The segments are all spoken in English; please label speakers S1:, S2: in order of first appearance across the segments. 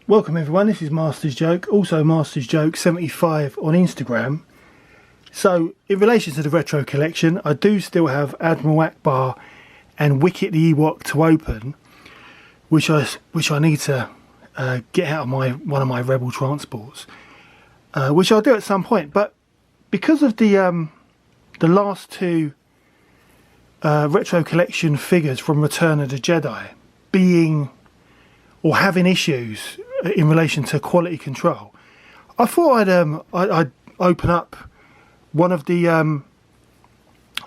S1: Welcome everyone, this is Master's Joke, also Master's Joke 75 on Instagram. So in relation to the retro collection, I do still have Admiral Akbar and Wicket the Ewok to open, which I need to get out of one of my Rebel transports, which I'll do at some point. But because of the last two retro collection figures from Return of the Jedi being or having issues in relation to quality control, I thought I'd open up one of the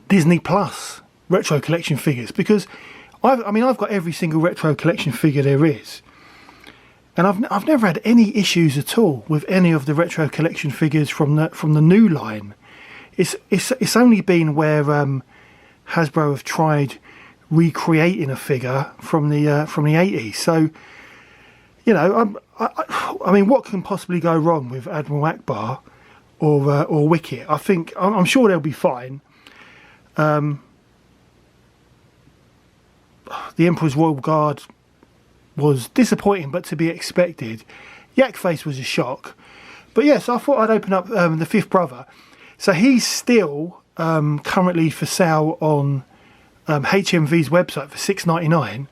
S1: Disney Plus retro collection figures, because I've got every single retro collection figure there is, and I've never had any issues at all with any of the retro collection figures from the new line. It's only been where Hasbro have tried recreating a figure from the 80s. So, you know, I mean, what can possibly go wrong with Admiral Akbar or Wicket? I'm sure they'll be fine. The Emperor's Royal Guard was disappointing, but to be expected. Yak Face was a shock. But yes, I thought I'd open up the Fifth Brother. So he's still currently for sale on HMV's website for $6.99.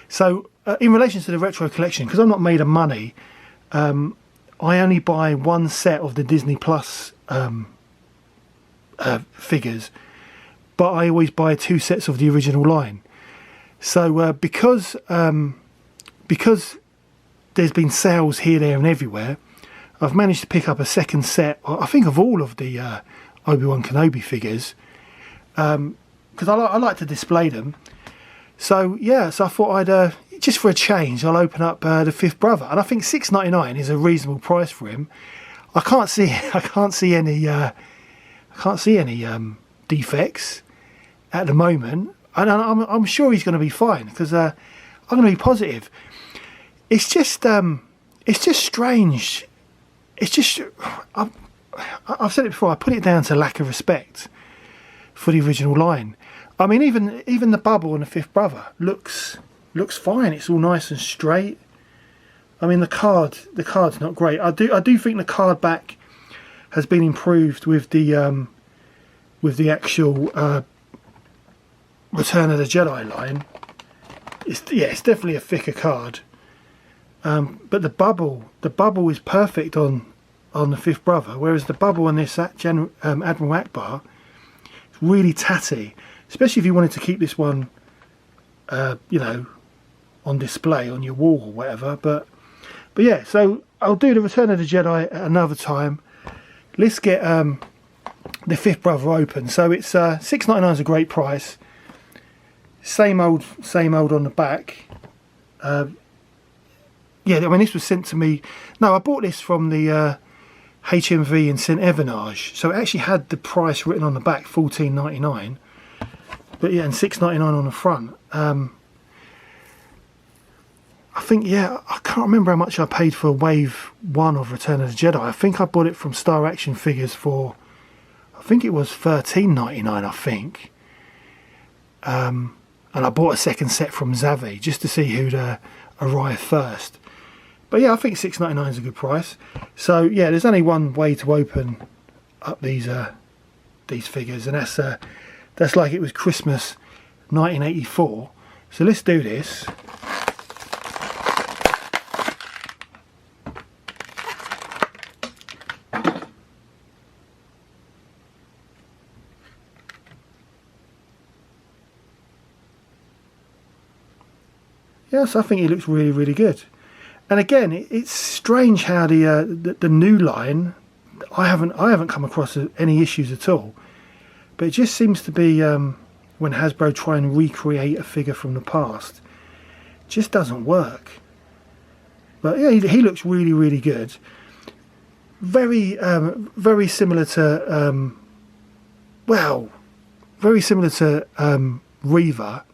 S1: So in relation to the retro collection, because I'm not made of money, I only buy one set of the Disney Plus figures, but I always buy two sets of the original line. So because there's been sales here, there and everywhere, I've managed to pick up a second set, I think, of all of the Obi-Wan Kenobi figures, because I like to display them. So yeah, so I thought I'd just for a change, I'll open up the Fifth Brother, and I think $6.99 is a reasonable price for him. I can't see any defects at the moment, and I'm sure he's going to be fine, because I'm going to be positive. It's just strange. It's just I've said it before. I put it down to lack of respect for the original line. I mean, even the bubble on the Fifth Brother looks fine. It's all nice and straight. I mean, the card's not great. I do think the card back has been improved with the actual Return of the Jedi line. It's definitely a thicker card. But the bubble is perfect on the Fifth Brother, whereas the bubble on this Admiral Akbar is really tatty. Especially if you wanted to keep this one, you know, on display on your wall or whatever. But yeah, so I'll do the Return of the Jedi at another time. Let's get the Fifth Brother open. So it's $6.99 is a great price. Same old on the back. Yeah, I mean, this was sent to me. No, I bought this from the HMV in St Evanage. So it actually had the price written on the back, $14.99. But yeah, and $6.99 on the front. I think, yeah, I can't remember how much I paid for Wave 1 of Return of the Jedi. I think I bought it from Star Action Figures for, I think it was $13.99, I think. And I bought a second set from Zavi just to see who'd arrive first. But yeah, I think $6.99 is a good price. So yeah, there's only one way to open up these figures, and that's like it was Christmas 1984. So let's do this. Yes, I think he looks really, really good. And again, it's strange how the new line, I haven't come across any issues at all. But it just seems to be when Hasbro try and recreate a figure from the past, it just doesn't work. But yeah, he looks really, really good. Very similar to very similar to Reva,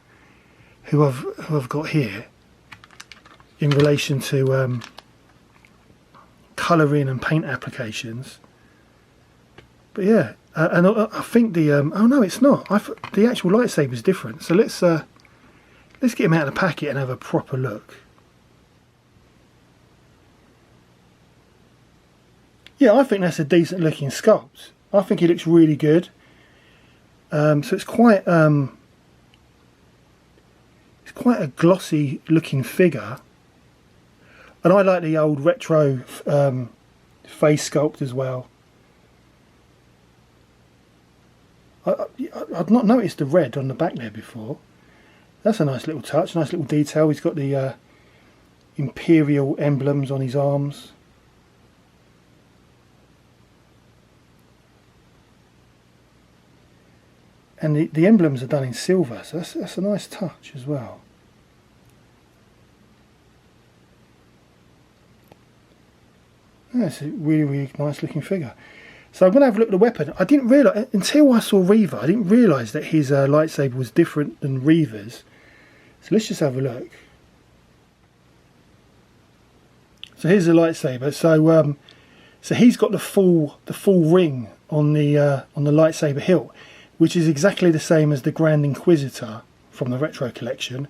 S1: who I've got here, in relation to colouring and paint applications. But yeah, and I think the oh no, it's not. The actual lightsaber is different. So let's get him out of the packet and have a proper look. Yeah, I think that's a decent looking sculpt. I think it looks really good. So it's quite a glossy looking figure, and I like the old retro face sculpt as well. I'd not noticed the red on the back there before. That's a nice little touch, nice little detail. He's got the Imperial emblems on his arms. And the emblems are done in silver, so that's a nice touch as well. That's a really, really nice looking figure. So I'm going to have a look at the weapon. I didn't realise, until I saw Reaver, I didn't realise that his lightsaber was different than Reaver's. So let's just have a look. So here's the lightsaber. So he's got the full ring on the lightsaber hilt, which is exactly the same as the Grand Inquisitor from the Retro Collection,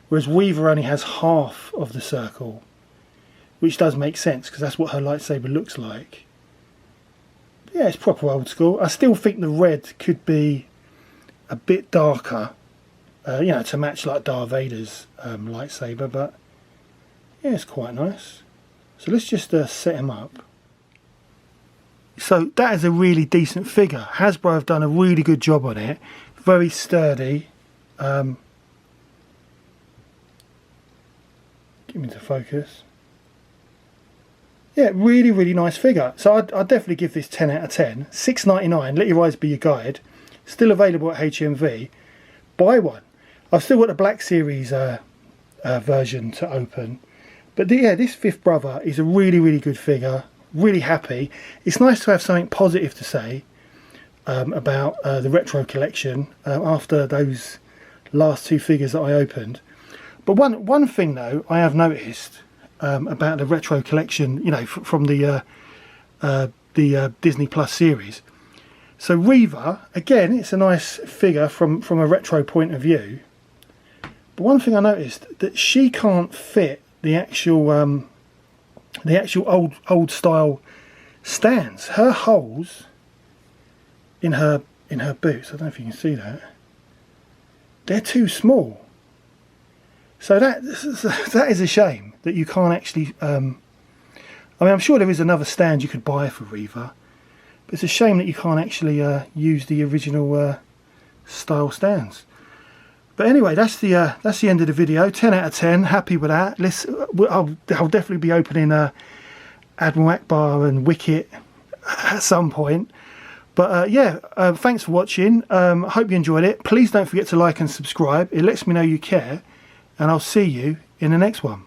S1: whereas Reaver only has half of the circle, which does make sense because that's what her lightsaber looks like. But yeah, it's proper old school. I still think the red could be a bit darker, you know, to match like Darth Vader's lightsaber, but yeah, it's quite nice. So let's just set him up. So that is a really decent figure. Hasbro have done a really good job on it. Very sturdy. Get me to focus. Yeah, really, really nice figure. So I'd definitely give this 10 out of 10. $6.99. Let your eyes be your guide. Still available at HMV. Buy one. I've still got the Black Series version to open. But yeah, this Fifth Brother is a really, really good figure. Really happy. It's nice to have something positive to say about the Retro Collection after those last two figures that I opened. But one thing though I have noticed about the Retro Collection, you know, from the Disney Plus series. So Reaver, again, it's a nice figure from a retro point of view. But one thing I noticed, that she can't fit the actual old style stands. Her holes in her boots, I don't know if you can see that, they're too small. So that is a shame that you can't actually I mean, I'm sure there is another stand you could buy for Reaver, but it's a shame that you can't actually use the original style stands. But anyway, that's the end of the video. 10 out of 10. Happy with that. I'll definitely be opening Admiral Akbar and Wicket at some point. But yeah, thanks for watching. I hope you enjoyed it. Please don't forget to like and subscribe. It lets me know you care. And I'll see you in the next one.